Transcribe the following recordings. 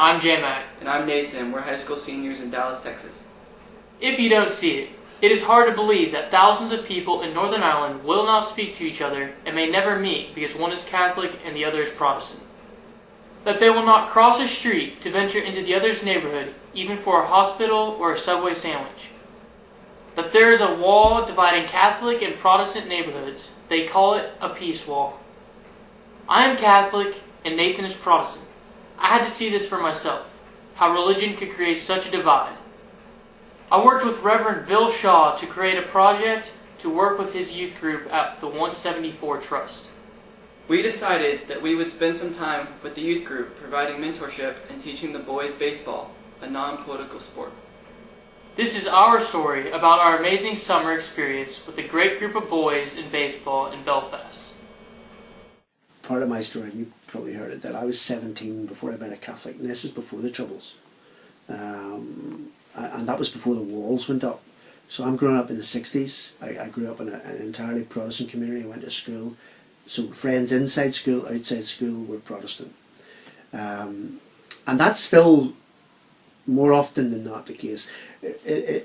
I'm J-Mac. And I'm Nathan. We're high school seniors in Dallas, Texas. If you don't see it, it is hard to believe that thousands of people in Northern Ireland will not speak to each other and may never meet because one is Catholic and the other is Protestant. That they will not cross a street to venture into the other's neighborhood, even for a hospital or a Subway sandwich. That there is a wall dividing Catholic and Protestant neighborhoods. They call it a peace wall. I am Catholic and Nathan is Protestant. I had to see this for myself, how religion could create such a divide. I worked with Reverend Bill Shaw to create a project to work with his youth group at the 174 Trust. We decided that we would spend some time with the youth group providing mentorship and teaching the boys baseball, a non-political sport. This is our story about our amazing summer experience with a great group of boys in baseball in Belfast. Part of my story, you probably heard it, that I was 17 before I met a Catholic, and this is before the Troubles. And that was before the walls went up. So I'm growing up in the 60s. I grew up in an entirely Protestant community. I went to school. So friends inside school, outside school were Protestant. And that's still more often than not the case.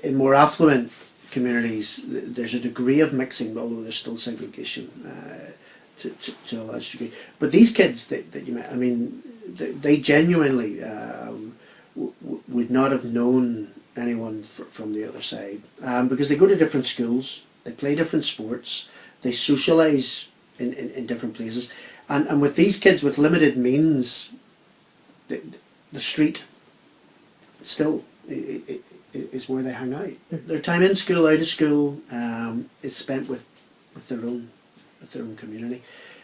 In more affluent communities, there's a degree of mixing, although there's still segregation to a large degree. But these kids that you met, I mean, they genuinely would not have known anyone from the other side, because they go to different schools, they play different sports, they socialise in different places, and with these kids with limited means, the street still is where they hang out. Their time in school, out of school, is spent with their own community,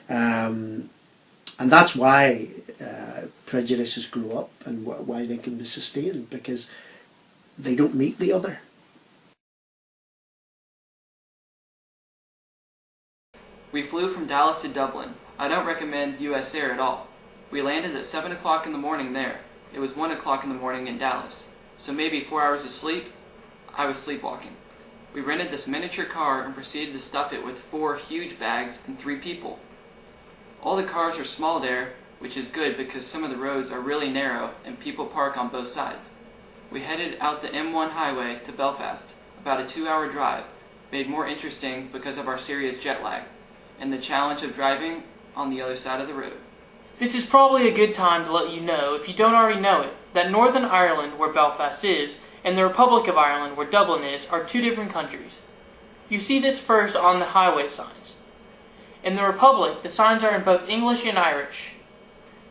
and that's why prejudices grow up and why they can be sustained, because they don't meet the other. We flew from Dallas to Dublin. I don't recommend US Air at all. We landed at 7 o'clock in the morning there. It was 1 o'clock in the morning in Dallas. So maybe 4 hours of sleep. I was sleepwalking. We rented this miniature car and proceeded to stuff it with 4 huge bags and 3 people. All the cars are small there, which is good because some of the roads are really narrow and people park on both sides. We headed out the M1 highway to Belfast, about a 2-hour drive, made more interesting because of our serious jet lag, and the challenge of driving on the other side of the road. This is probably a good time to let you know, if you don't already know it, that Northern Ireland, where Belfast is, and the Republic of Ireland, where Dublin is, are 2 different countries. You see this first on the highway signs. In the Republic, the signs are in both English and Irish.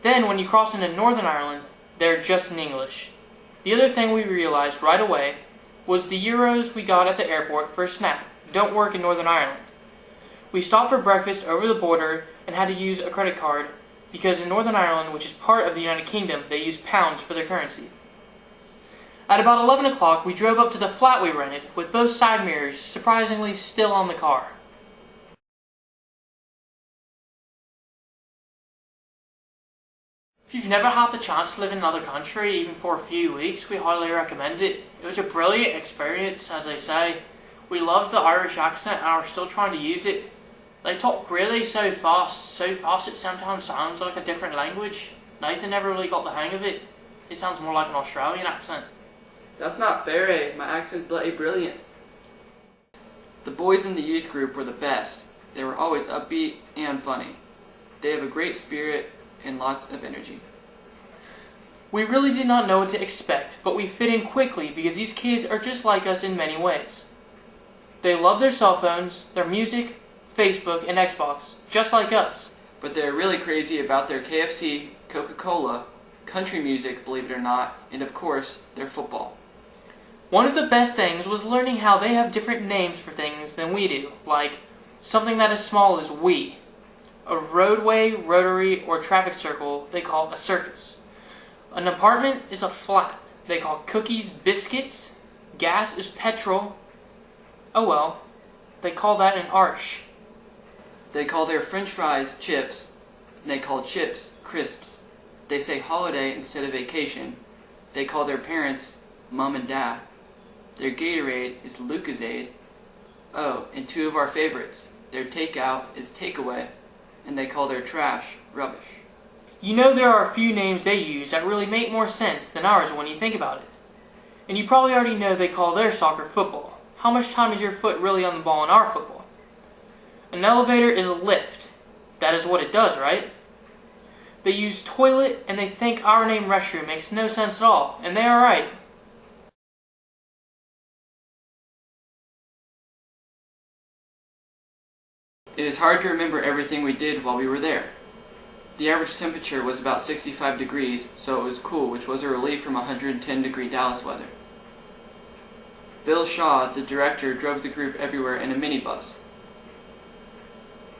Then, when you cross into Northern Ireland, they're just in English. The other thing we realized right away was the euros we got at the airport for a snack don't work in Northern Ireland. We stopped for breakfast over the border and had to use a credit card because in Northern Ireland, which is part of the United Kingdom, they use pounds for their currency. At about 11 o'clock, we drove up to the flat we rented with both side mirrors surprisingly still on the car. If you've never had the chance to live in another country, even for a few weeks, we highly recommend it. It was a brilliant experience, as I say. We loved the Irish accent and are still trying to use it. They talk really so fast it sometimes sounds like a different language. Nathan never really got the hang of it. It sounds more like an Australian accent. That's not fair, eh? My accent's bloody brilliant. The boys in the youth group were the best. They were always upbeat and funny. They have a great spirit and lots of energy. We really did not know what to expect, but we fit in quickly because these kids are just like us in many ways. They love their cell phones, their music, Facebook, and Xbox, just like us. But they're really crazy about their KFC, Coca-Cola, country music, believe it or not, and of course, their football. One of the best things was learning how they have different names for things than we do, like something that is small as we. A roadway, rotary, or traffic circle they call a circus. An apartment is a flat. They call cookies biscuits. Gas is petrol. Oh well, they call that an arch. They call their french fries chips, and they call chips crisps. They say holiday instead of vacation. They call their parents mom and dad. Their Gatorade is Lucozade. Oh, and 2 of our favorites. Their takeout is takeaway, and they call their trash rubbish. You know there are a few names they use that really make more sense than ours when you think about it. And you probably already know they call their soccer football. How much time is your foot really on the ball in our football? An elevator is a lift. That is what it does, right? They use toilet and they think our name restroom makes no sense at all, and they are right. It is hard to remember everything we did while we were there. The average temperature was about 65 degrees, so it was cool, which was a relief from 110-degree Dallas weather. Bill Shaw, the director, drove the group everywhere in a minibus.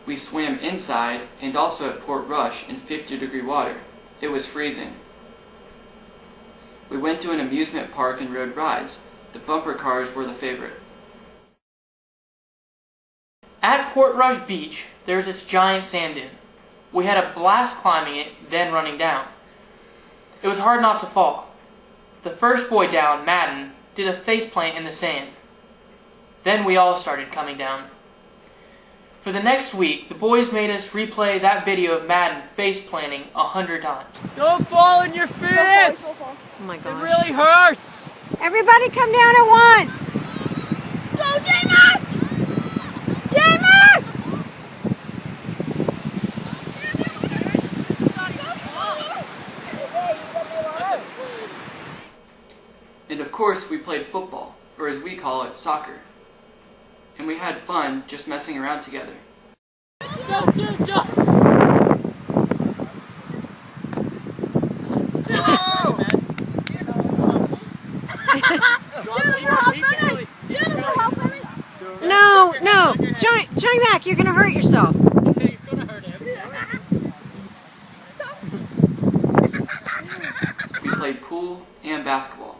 We swam inside and also at Port Rush in 50-degree water. It was freezing. We went to an amusement park and rode rides. The bumper cars were the favorite. At Port Rush Beach, there's this giant sand dune. We had a blast climbing it, then running down. It was hard not to fall. The first boy down, Madden, did a faceplant in the sand. Then we all started coming down. For the next week, the boys made us replay that video of Madden face-planting 100 times. Don't fall on your face! Oh my gosh. It really hurts! Everybody come down at once! Go, J-Mac! J-Mac! And of course, we played football, or as we call it, soccer. And we had fun just messing around together. Jump, jump, jump! No, Johnny Mac, you're gonna hurt yourself. Okay, you're gonna hurt him. We played pool and basketball.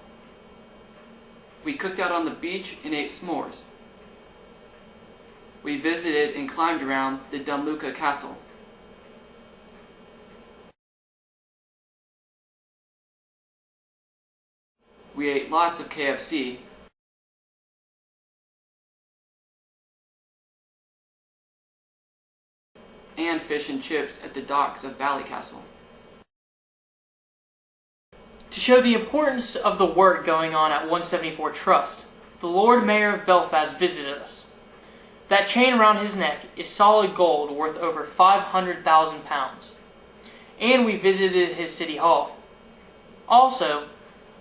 We cooked out on the beach and ate s'mores. We visited and climbed around the Dunluca Castle. We ate lots of KFC. And fish and chips at the docks of Ballycastle. To show the importance of the work going on at 174 Trust, the Lord Mayor of Belfast visited us. That chain around his neck is solid gold worth over £500,000. And we visited his city hall. Also,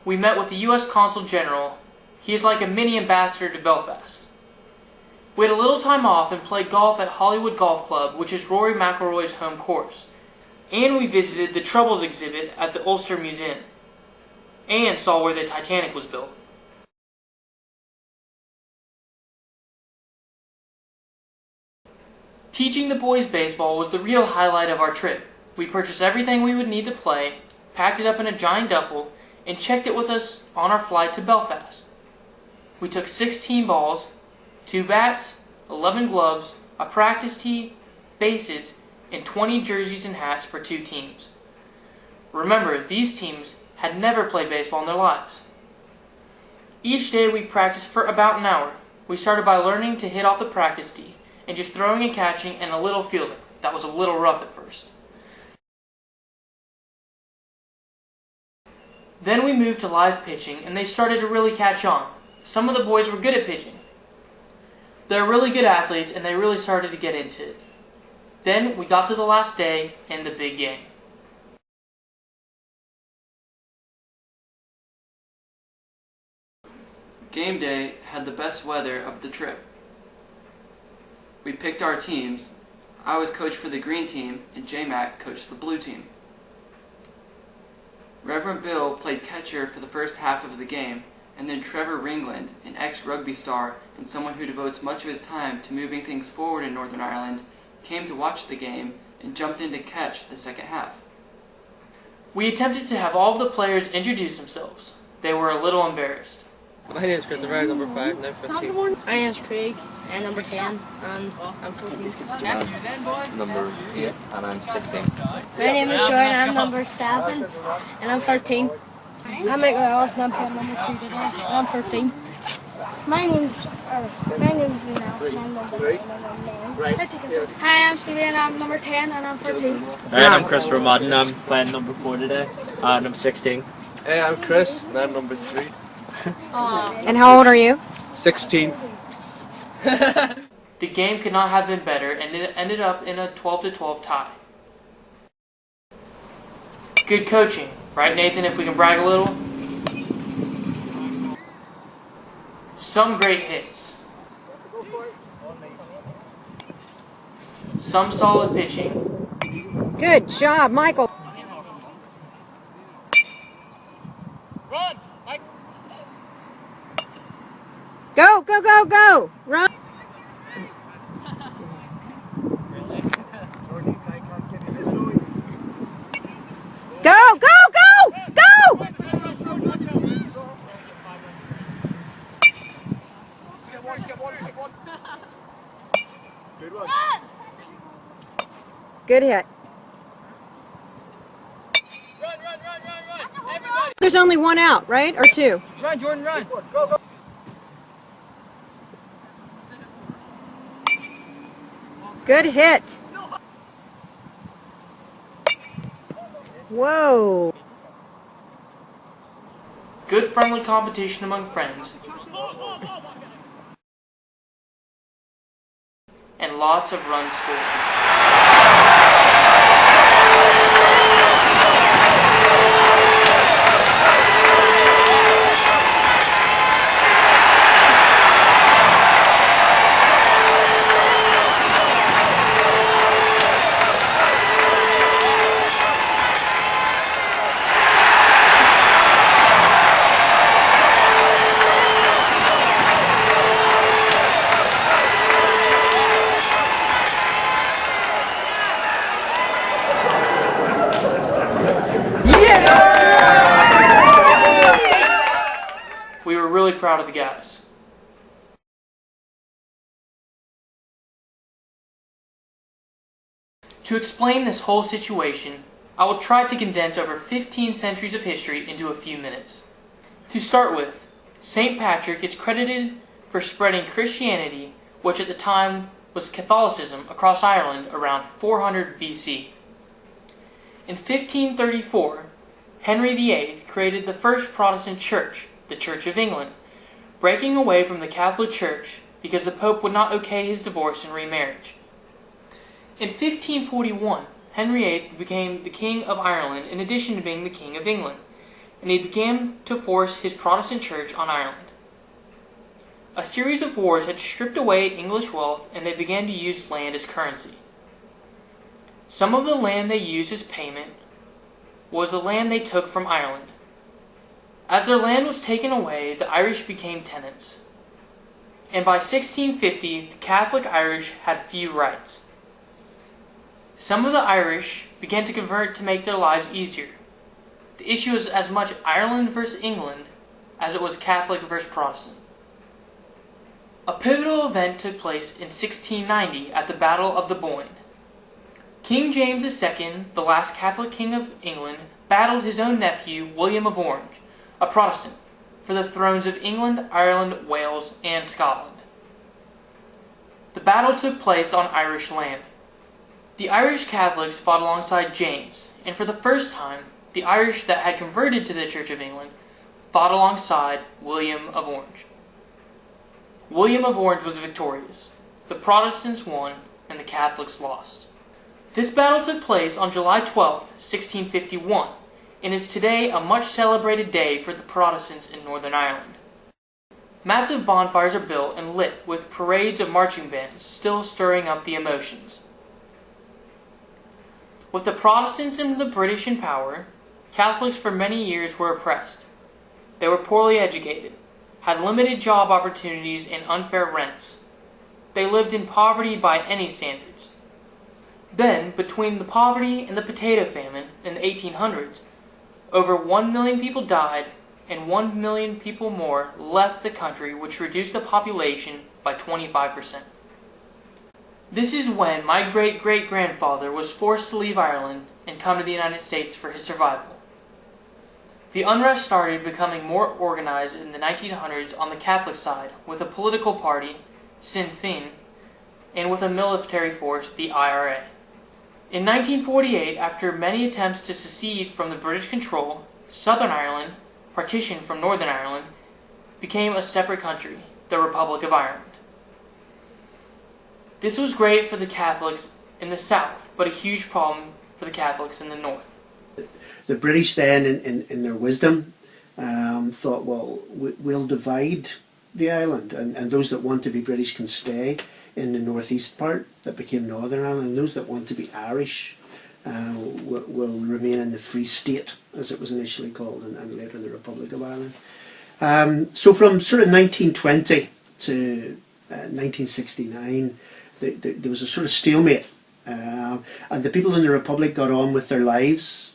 we met with the U.S. Consul General. He is like a mini ambassador to Belfast. We had a little time off and played golf at Hollywood Golf Club, which is Rory McIlroy's home course. And we visited the Troubles exhibit at the Ulster Museum. And saw where the Titanic was built. Teaching the boys baseball was the real highlight of our trip. We purchased everything we would need to play, packed it up in a giant duffel, and checked it with us on our flight to Belfast. We took 16 balls, 2 bats, 11 gloves, a practice tee, bases, and 20 jerseys and hats for 2 teams. Remember, these teams had never played baseball in their lives. Each day we practiced for about an hour. We started by learning to hit off the practice tee, and just throwing and catching and a little fielding. That was a little rough at first. Then we moved to live pitching, and they started to really catch on. Some of the boys were good at pitching. They're really good athletes, and they really started to get into it. Then we got to the last day and the big game. Game day had the best weather of the trip. We picked our teams. I was coach for the green team, and J-Mac coached the blue team. Reverend Bill played catcher for the first half of the game, and then Trevor Ringland, an ex-rugby star and someone who devotes much of his time to moving things forward in Northern Ireland, came to watch the game and jumped in to catch the second half. We attempted to have all of the players introduce themselves. They were a little embarrassed. My name is Christopher, number 5, now 15. My name is Craig, and number 10, and I'm 14. Number 8, and I'm 16. My name is Jordan, I'm number 7, and I'm 13. I'm Michael Ellis, and I'm playing number 3 today, and I'm 13. My name's Mouse, and I'm number 9. Hi, I'm Stevie, and I'm number 10, and I'm 13. Hi, I'm Chris Ramad, and I'm playing number 4 today, and I'm 16. Hey, I'm Chris, and I'm number 3. And how old are you? 16. The game could not have been better, and it ended up in a 12-12 tie. Good coaching, right, Nathan, if we can brag a little? Some great hits. Some solid pitching. Good job, Michael. Run! Mike! Go, go, go, go. Run. Go, go, go, go. Good hit. Run! Everybody! There's only one out, right? Or two? Run, Jordan, run! Good hit. Whoa. Good friendly competition among friends. And lots of runs scored. We were really proud of the guys. To explain this whole situation, I will try to condense over 15 centuries of history into a few minutes. To start with, St. Patrick is credited for spreading Christianity, which at the time was Catholicism, across Ireland around 400 BC. In 1534, Henry VIII created the first Protestant church, the Church of England, breaking away from the Catholic Church because the Pope would not okay his divorce and remarriage. In 1541, Henry VIII became the King of Ireland in addition to being the King of England, and he began to force his Protestant church on Ireland. A series of wars had stripped away English wealth, and they began to use land as currency. Some of the land they used as payment was the land they took from Ireland. As their land was taken away, the Irish became tenants. And by 1650, the Catholic Irish had few rights. Some of the Irish began to convert to make their lives easier. The issue was as much Ireland versus England as it was Catholic versus Protestant. A pivotal event took place in 1690 at the Battle of the Boyne. King James II, the last Catholic king of England, battled his own nephew, William of Orange, a Protestant, for the thrones of England, Ireland, Wales, and Scotland. The battle took place on Irish land. The Irish Catholics fought alongside James, and for the first time, the Irish that had converted to the Church of England fought alongside William of Orange. William of Orange was victorious. The Protestants won, and the Catholics lost. This battle took place on July 12, 1651, and is today a much celebrated day for the Protestants in Northern Ireland. Massive bonfires are built and lit with parades of marching bands still stirring up the emotions. With the Protestants and the British in power, Catholics for many years were oppressed. They were poorly educated, had limited job opportunities and unfair rents. They lived in poverty by any standards. Then, between the poverty and the potato famine in the 1800s, over 1 million people died and 1 million people more left the country, which reduced the population by 25%. This is when my great-great-grandfather was forced to leave Ireland and come to the United States for his survival. The unrest started becoming more organized in the 1900s on the Catholic side, with a political party, Sinn Féin, and with a military force, the IRA. In 1948, after many attempts to secede from the British control, Southern Ireland, partitioned from Northern Ireland, became a separate country, the Republic of Ireland. This was great for the Catholics in the south, but a huge problem for the Catholics in the north. The British then, in their wisdom, thought, well, we'll divide the island, and those that want to be British can stay in the northeast part that became Northern Ireland, and those that want to be Irish will remain in the Free State, as it was initially called, and later the Republic of Ireland. So from sort of 1920 to 1969, there was a sort of stalemate, and the people in the Republic got on with their lives,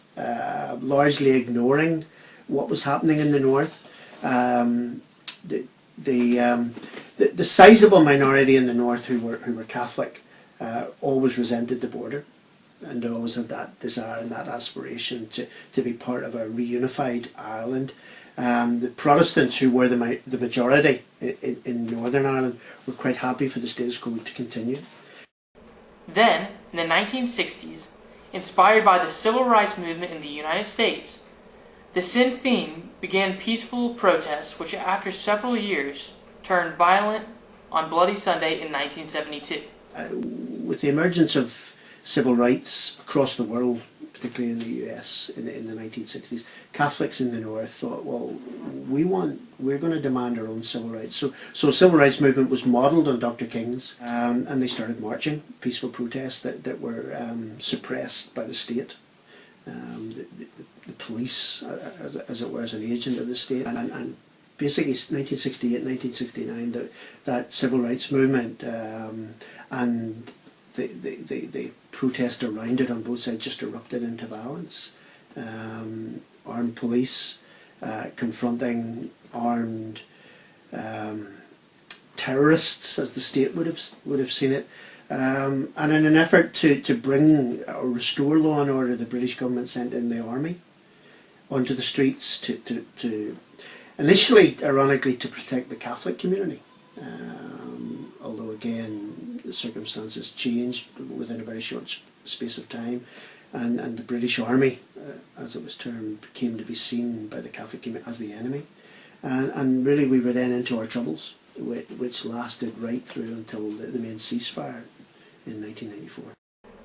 largely ignoring what was happening in the north. The sizable minority in the north who were Catholic always resented the border, and always had that desire and that aspiration to be part of a reunified Ireland. The Protestants, who were the majority in Northern Ireland, were quite happy for the status quo to continue. Then, in the 1960s, inspired by the civil rights movement in the United States, the Sinn Féin began peaceful protests which after several years turned violent on Bloody Sunday in 1972. With the emergence of civil rights across the world, particularly in the US in the 1960s, Catholics in the north thought, well, we're going to demand our own civil rights. So civil rights movement was modelled on Dr. King's, and they started marching, peaceful protests that were suppressed by the state. The police, as it were, as an agent of the state, and basically 1968, 1969, that civil rights movement and the protest around it on both sides just erupted into violence. Armed police confronting armed terrorists, as the state would have seen it. And in an effort to bring or restore law and order, the British government sent in the army onto the streets to initially, ironically, to protect the Catholic community. Although again, the circumstances changed within a very short space of time, and the British Army, as it was termed, came to be seen by the Catholic community as the enemy. And really we were then into our troubles, which lasted right through until the main ceasefire in 1994.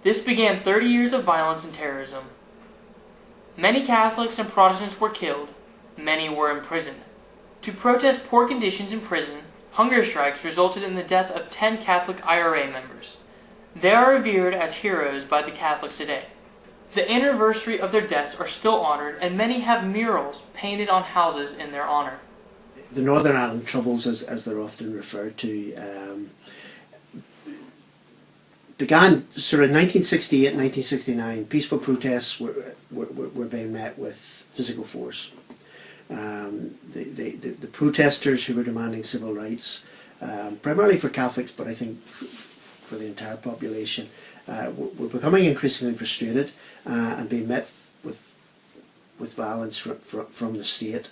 This began 30 years of violence and terrorism. Many Catholics and Protestants were killed, many were imprisoned. To protest poor conditions in prison, hunger strikes resulted in the death of 10 Catholic IRA members. They are revered as heroes by the Catholics today. The anniversary of their deaths are still honored, and many have murals painted on houses in their honor. The Northern Ireland Troubles, as they're often referred to, began sort of 1968, 1969. Peaceful protests were being met with physical force. The protesters who were demanding civil rights, primarily for Catholics, but I think for the entire population, were becoming increasingly frustrated and being met with violence from the state.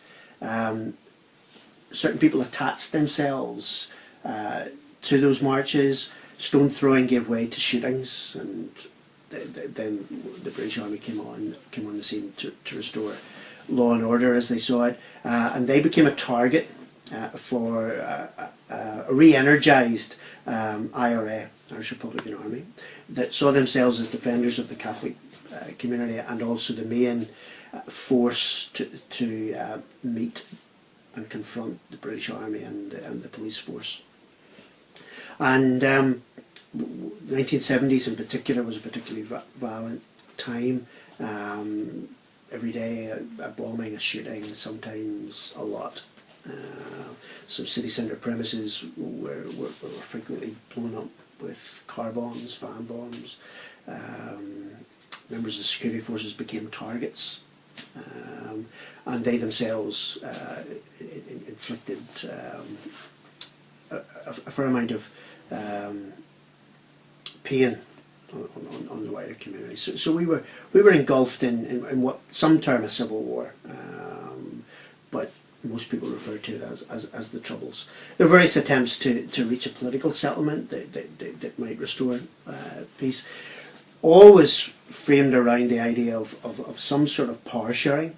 Certain people attached themselves to those marches. Stone throwing gave way to shootings, and then the British Army came on the scene to restore law and order as they saw it, and they became a target for a re-energised IRA, Irish Republican Army, that saw themselves as defenders of the Catholic community and also the main force to meet and confront the British Army and the police force. And 1970s in particular was a particularly violent time. Every day a bombing, a shooting, sometimes a lot. So city centre premises were frequently blown up with car bombs, van bombs. Members of the security forces became targets, and they themselves inflicted a fair amount of pain on the wider community. So we were engulfed in what some term a civil war. but most people refer to it as the Troubles. There are various attempts to reach a political settlement that might restore peace, always framed around the idea of some sort of power sharing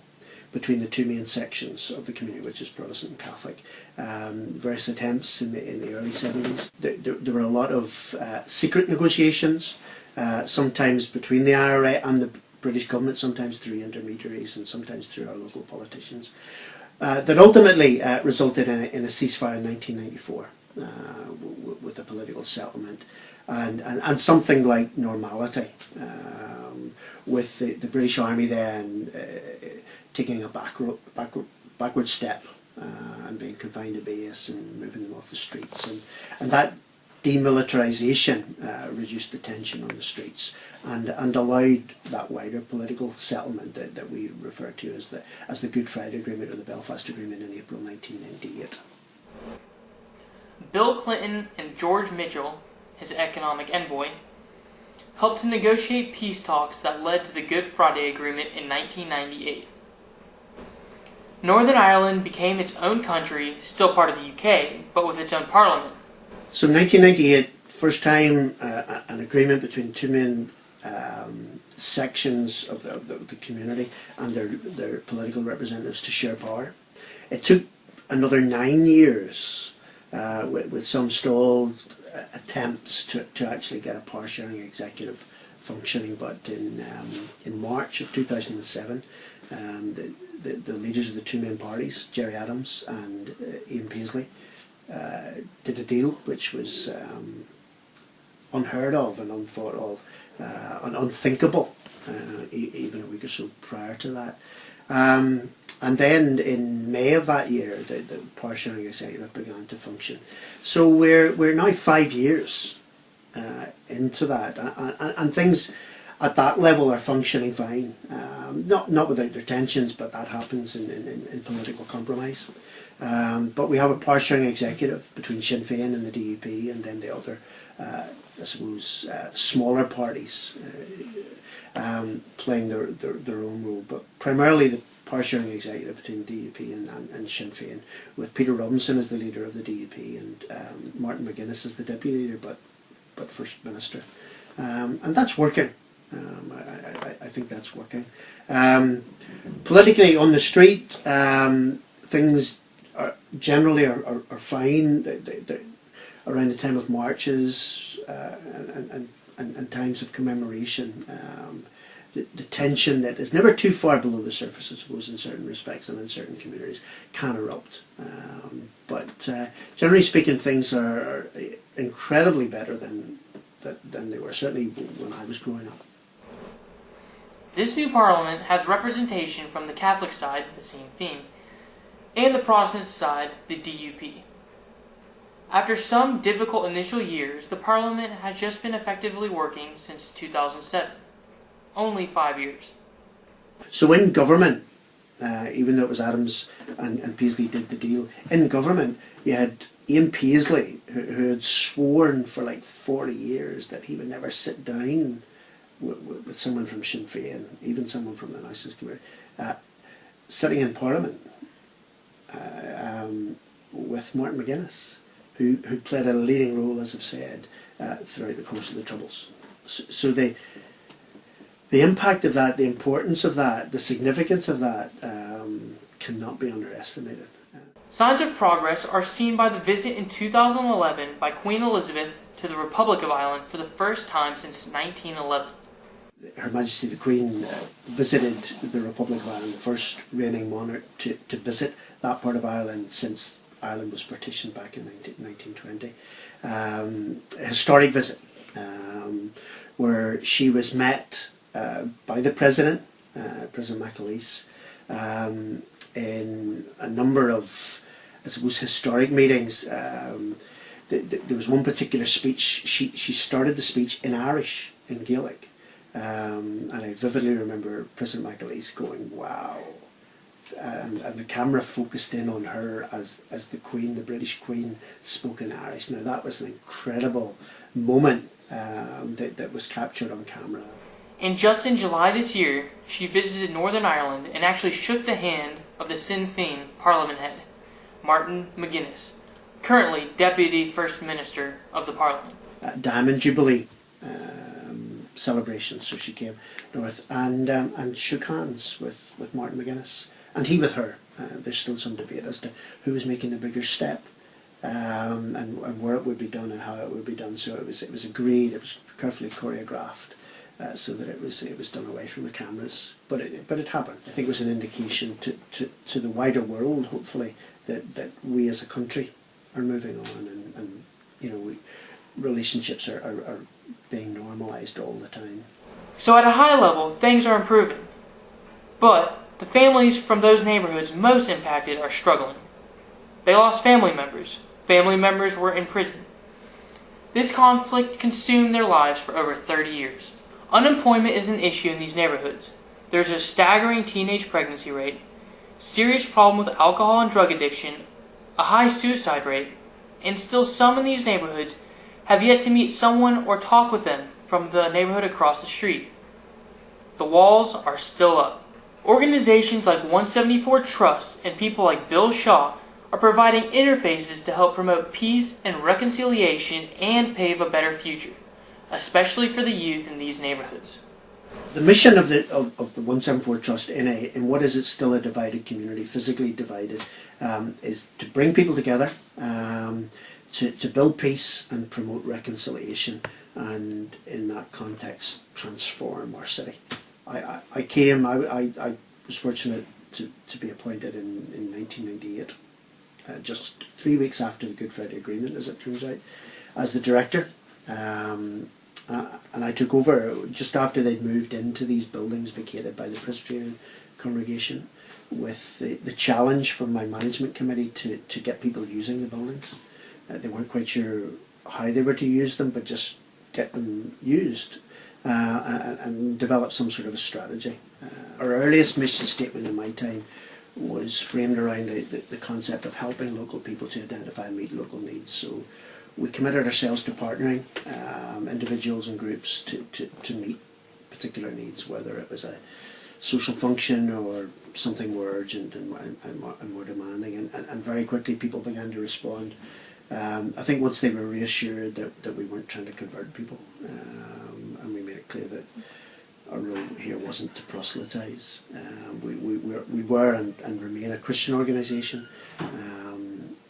between the two main sections of the community, which is Protestant and Catholic. Various attempts in the early 70s. There were a lot of secret negotiations, sometimes between the IRA and the British government, sometimes through intermediaries and sometimes through our local politicians, that ultimately resulted in a ceasefire in 1994 with a political settlement and something like normality, with the British Army then taking a backward step and being confined to base and moving them off the streets, and that demilitarisation reduced the tension on the streets and allowed that wider political settlement that we refer to as the Good Friday Agreement or the Belfast Agreement in April 1998. Bill Clinton and George Mitchell, his economic envoy, helped to negotiate peace talks that led to the Good Friday Agreement in 1998. Northern Ireland became its own country, still part of the UK, but with its own parliament. So 1998, first time an agreement between two main sections of the community and their political representatives to share power. It took another 9 years with some stalled attempts to actually get a power sharing executive functioning, but in March of 2007 the leaders of the two main parties, Gerry Adams and Ian Paisley, did a deal which was unheard of and unthought of and unthinkable even a week or so prior to that. And then in May of that year, the power sharing executive began to function. So we're now 5 years into that, and things at that level are functioning fine. Not without their tensions, but that happens in political compromise. But we have a power sharing executive between Sinn Féin and the DUP, and then the other, I suppose, smaller parties playing their own role, but primarily the power sharing executive between DUP and Sinn Féin, with Peter Robinson as the leader of the DUP and Martin McGuinness as the deputy leader, but First Minister. And that's working. I think that's working. Politically on the street, things are generally are fine. Around the time of marches and times of commemoration, the tension that is never too far below the surface, I suppose, in certain respects and in certain communities, can erupt. But generally speaking, things are incredibly better than they were, certainly when I was growing up. This new parliament has representation from the Catholic side, the same theme, and the Protestant side, the DUP. After some difficult initial years, the parliament has just been effectively working since 2007. Only 5 years. So in government, even though it was Adams and Paisley did the deal, in government you had Ian Paisley, who had sworn for like 40 years that he would never sit down with someone from Sinn Féin, even someone from the Nationalist community, sitting in Parliament with Martin McGuinness, who played a leading role, as I've said, throughout the course of the Troubles. So the impact of that, the importance of that, the significance of that cannot be underestimated. Signs of progress are seen by the visit in 2011 by Queen Elizabeth to the Republic of Ireland for the first time since 1911. Her Majesty the Queen visited the Republic of Ireland, the first reigning monarch to visit that part of Ireland since Ireland was partitioned back in 1920. A historic visit where she was met by the President, President McAleese, in a number of, I suppose, historic meetings. There was one particular speech, she started the speech in Irish, in Gaelic, and I vividly remember President McAleese going, wow, and the camera focused in on her as the Queen, the British Queen, spoke in Irish. Now that was an incredible moment that was captured on camera. And just in July this year, she visited Northern Ireland and actually shook the hand of the Sinn Féin Parliament head, Martin McGuinness, currently Deputy First Minister of the Parliament. Diamond Jubilee celebrations, so she came north and shook hands with Martin McGuinness, and he with her. There's still some debate as to who was making the bigger step, and where it would be done and how it would be done. So it was agreed. It was carefully choreographed, so that it was done away from the cameras. But it happened. I think it was an indication to the wider world, hopefully, that we as a country are moving on, and relationships are being normalised all the time. So at a high level, things are improving. But the families from those neighborhoods most impacted are struggling. They lost family members. Family members were in prison. This conflict consumed their lives for over 30 years. Unemployment is an issue in these neighborhoods. There's a staggering teenage pregnancy rate, serious problem with alcohol and drug addiction, a high suicide rate, and still some in these neighborhoods have yet to meet someone or talk with them from the neighborhood across the street. The walls are still up. Organizations like 174 Trust and people like Bill Shaw are providing interfaces to help promote peace and reconciliation and pave a better future, especially for the youth in these neighborhoods. The mission of the 174 Trust in what is still a divided community, physically divided, is to bring people together, to build peace and promote reconciliation, and in that context transform our city. I was fortunate to be appointed in 1998, just 3 weeks after the Good Friday Agreement, as it turns out, as the director. And I took over just after they'd moved into these buildings vacated by the Presbyterian congregation, with the challenge from my management committee to get people using the buildings. They weren't quite sure how they were to use them, but just get them used and develop some sort of a strategy. Our earliest mission statement in my time was framed around the concept of helping local people to identify and meet local needs. So we committed ourselves to partnering individuals and groups to meet particular needs, whether it was a social function or something more urgent and more demanding, and very quickly people began to respond. I think once they were reassured that we weren't trying to convert people, and we made it clear that our role here wasn't to proselytise. We were and remain a Christian organisation,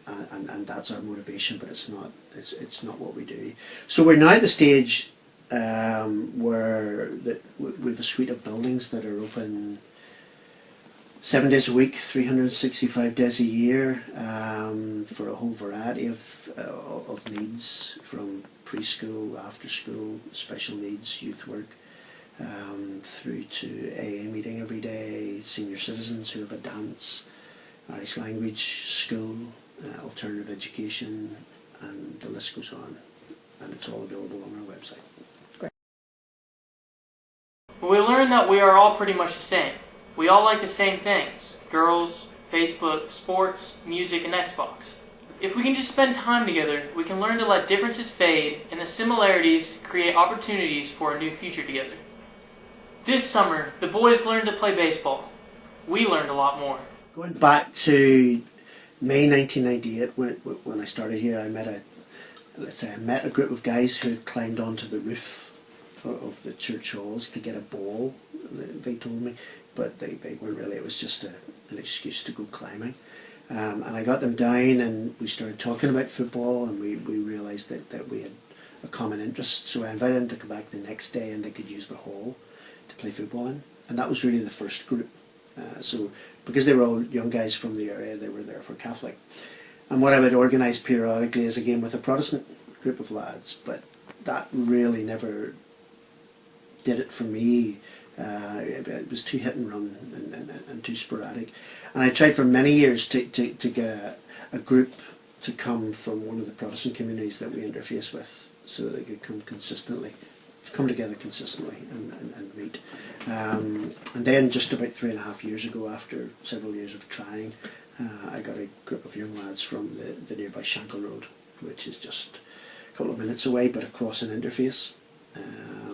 and that's our motivation, but it's not what we do. So we're now at the stage where we have a suite of buildings that are open 7 days a week, 365 days a year, for a whole variety of needs, from preschool, after school, special needs, youth work, through to AA meeting every day, senior citizens who have a dance, Irish language school, alternative education, and the list goes on. And it's all available on our website. We learned that we are all pretty much the same. We all like the same things: girls, Facebook, sports, music, and Xbox. If we can just spend time together, we can learn to let differences fade and the similarities create opportunities for a new future together. This summer, the boys learned to play baseball. We learned a lot more. Going back to May 1998, when I started here, I met a group of guys who had climbed onto the roof of the church halls to get a ball, they told me, but they weren't really, it was just an excuse to go climbing. And I got them down and we started talking about football, and we realised that we had a common interest. So I invited them to come back the next day and they could use the hall to play football in. And that was really the first group. So because they were all young guys from the area, they were there for Catholic. And what I would organise periodically is a game with a Protestant group of lads, but that really never did it for me. It was too hit and run and too sporadic. And I tried for many years to get a group to come from one of the Protestant communities that we interface with, so that they could come together consistently and meet. And then just about 3.5 years ago, after several years of trying, I got a group of young lads from the nearby Shankle Road, which is just a couple of minutes away, but across an interface.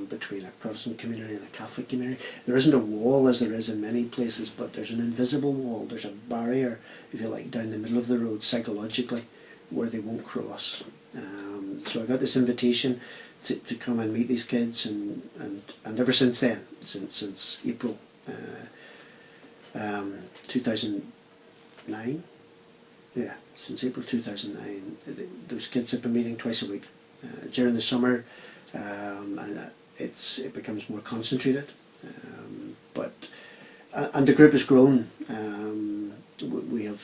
between a Protestant community and a Catholic community. There isn't a wall as there is in many places, but there's an invisible wall. There's a barrier, if you like, down the middle of the road psychologically where they won't cross. So I got this invitation to come and meet these kids, and ever since then, since April 2009, since April 2009, those kids have been meeting twice a week during the summer, and it becomes more concentrated. And the group has grown. We have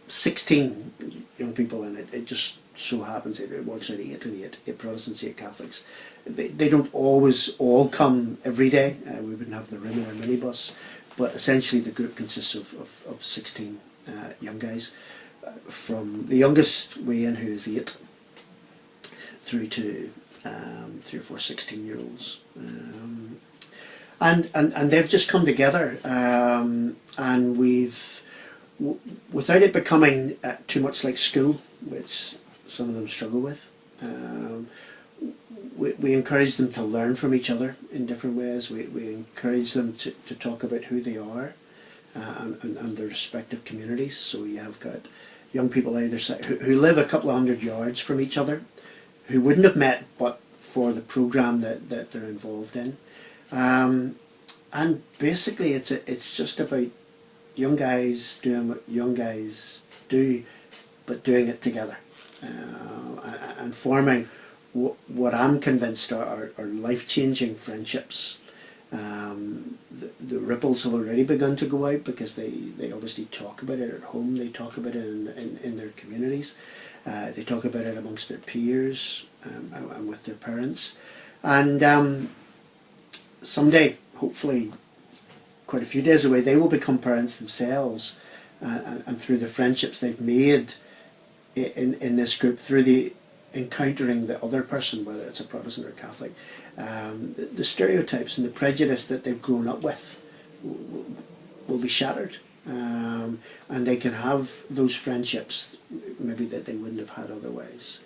16 young people in it. It just so happens it works out 8 and 8, 8 Protestants, 8 Catholics. They don't always all come every day. We wouldn't have the room in our minibus, but essentially the group consists of 16 young guys, from the youngest Wayne, who is 8, through to 3 or 4 16-year-olds. And they've just come together, and we've, without it becoming too much like school, which some of them struggle with, we encourage them to learn from each other in different ways. We encourage them to talk about who they are and their respective communities. So you have got young people either side who live a couple of 100 yards from each other, who wouldn't have met but for the programme that they're involved in. And basically it's just about young guys doing what young guys do, but doing it together, and forming what I'm convinced are life-changing friendships. The ripples have already begun to go out, because they obviously talk about it at home, they talk about it in their communities, they talk about it amongst their peers, and with their parents. And someday, hopefully quite a few days away, they will become parents themselves, and through the friendships they've made in this group, through the encountering the other person, whether it's a Protestant or Catholic, the stereotypes and the prejudice that they've grown up with will be shattered, and they can have those friendships maybe that they wouldn't have had otherwise.